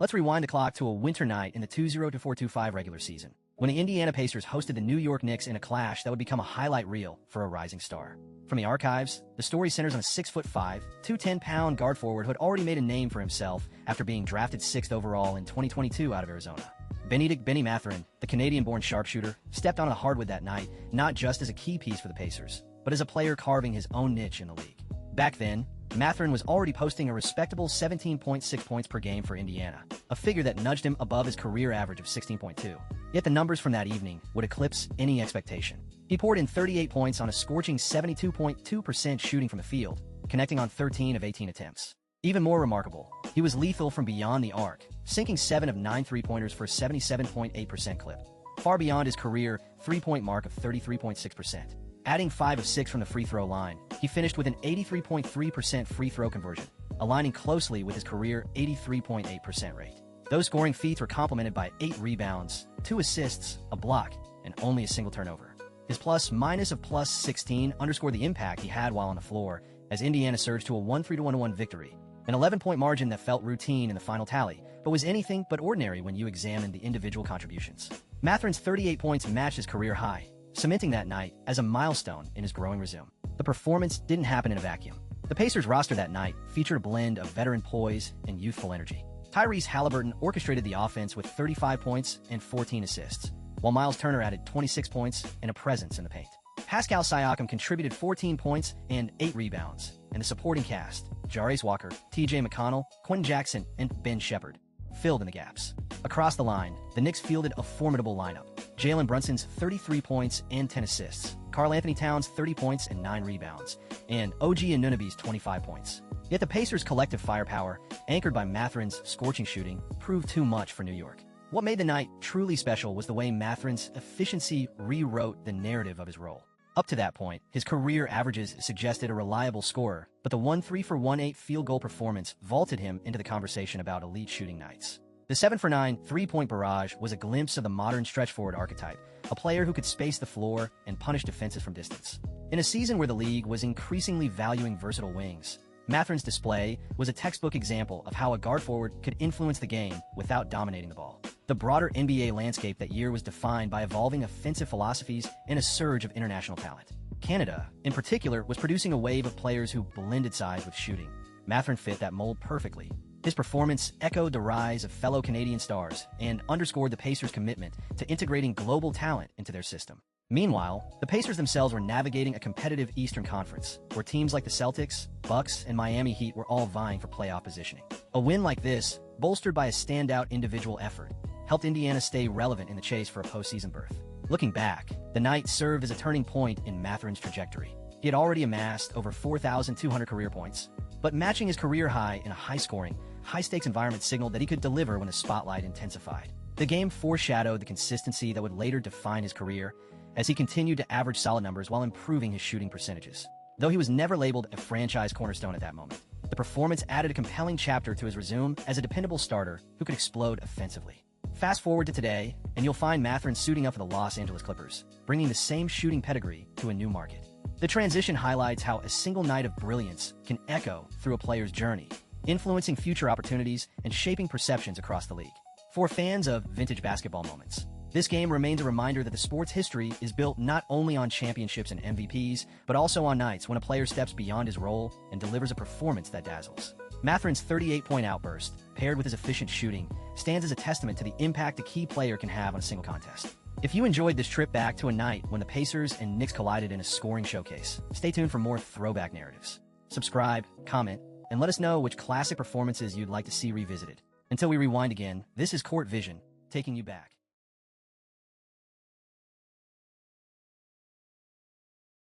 Let's rewind the clock to a winter night in the 2024-25 regular season, when the Indiana Pacers hosted the New York Knicks in a clash that would become a highlight reel for a rising star. From the archives, the story centers on a 6'5", 210-pound guard forward who had already made a name for himself after being drafted 6th overall in 2022 out of Arizona. Bennedict Mathurin, the Canadian-born sharpshooter, stepped on a hardwood that night, not just as a key piece for the Pacers, but as a player carving his own niche in the league. Back then, Mathurin was already posting a respectable 17.6 points per game for Indiana, a figure that nudged him above his career average of 16.2. Yet the numbers from that evening would eclipse any expectation. He poured in 38 points on a scorching 72.2% shooting from the field, connecting on 13 of 18 attempts. Even more remarkable, he was lethal from beyond the arc, sinking 7 of 9 three-pointers for a 77.8% clip, far beyond his career three-point mark of 33.6%. Adding 5 of 6 from the free throw line, he finished with an 83.3% free throw conversion, aligning closely with his career 83.8% rate. Those scoring feats were complemented by 8 rebounds, 2 assists, a block, and only a single turnover. His plus-minus of plus 16 underscored the impact he had while on the floor as Indiana surged to a 1-3-1 victory, an 11-point margin that felt routine in the final tally, but was anything but ordinary when you examined the individual contributions. Mathurin's 38 points matched his career high, cementing that night as a milestone in his growing resume. The performance didn't happen in a vacuum. The Pacers' roster that night featured a blend of veteran poise and youthful energy. Tyrese Halliburton orchestrated the offense with 35 points and 14 assists, while Miles Turner added 26 points and a presence in the paint. Pascal Siakam contributed 14 points and 8 rebounds, and the supporting cast, Jarace Walker, T.J. McConnell, Quentin Jackson, and Ben Shepherd, filled in the gaps. Across the line, the Knicks fielded a formidable lineup. Jalen Brunson's 33 points and 10 assists, Karl Anthony Towns' 30 points and 9 rebounds, and OG Anunoby's 25 points. Yet the Pacers' collective firepower, anchored by Mathurin's scorching shooting, proved too much for New York. What made the night truly special was the way Mathurin's efficiency rewrote the narrative of his role. Up to that point, his career averages suggested a reliable scorer, but the 1-3-for-1-8 field goal performance vaulted him into the conversation about elite shooting nights. The 7-for-9 three-point barrage was a glimpse of the modern stretch-forward archetype, a player who could space the floor and punish defenses from distance. In a season where the league was increasingly valuing versatile wings, Mathurin's display was a textbook example of how a guard forward could influence the game without dominating the ball. The broader NBA landscape that year was defined by evolving offensive philosophies and a surge of international talent. Canada, in particular, was producing a wave of players who blended size with shooting. Mathurin fit that mold perfectly. His performance echoed the rise of fellow Canadian stars and underscored the Pacers' commitment to integrating global talent into their system. Meanwhile, the Pacers themselves were navigating a competitive Eastern Conference, where teams like the Celtics, Bucks, and Miami Heat were all vying for playoff positioning. A win like this, bolstered by a standout individual effort, helped Indiana stay relevant in the chase for a postseason berth. Looking back, the night served as a turning point in Mathurin's trajectory. He had already amassed over 4,200 career points, but matching his career high in a high-scoring, high-stakes environment signaled that he could deliver when the spotlight intensified. The game foreshadowed the consistency that would later define his career, as he continued to average solid numbers while improving his shooting percentages. Though he was never labeled a franchise cornerstone at that moment, the performance added a compelling chapter to his resume as a dependable starter who could explode offensively. Fast forward to today, and you'll find Mathurin suiting up for the Los Angeles Clippers, bringing the same shooting pedigree to a new market. The transition highlights how a single night of brilliance can echo through a player's journey, influencing future opportunities and shaping perceptions across the league. For fans of vintage basketball moments, this game remains a reminder that the sport's history is built not only on championships and MVPs, but also on nights when a player steps beyond his role and delivers a performance that dazzles. Mathurin's 38-point outburst, paired with his efficient shooting, stands as a testament to the impact a key player can have on a single contest. If you enjoyed this trip back to a night when the Pacers and Knicks collided in a scoring showcase, stay tuned for more throwback narratives. Subscribe, comment, and let us know which classic performances you'd like to see revisited. Until we rewind again, this is Court Vision, taking you back.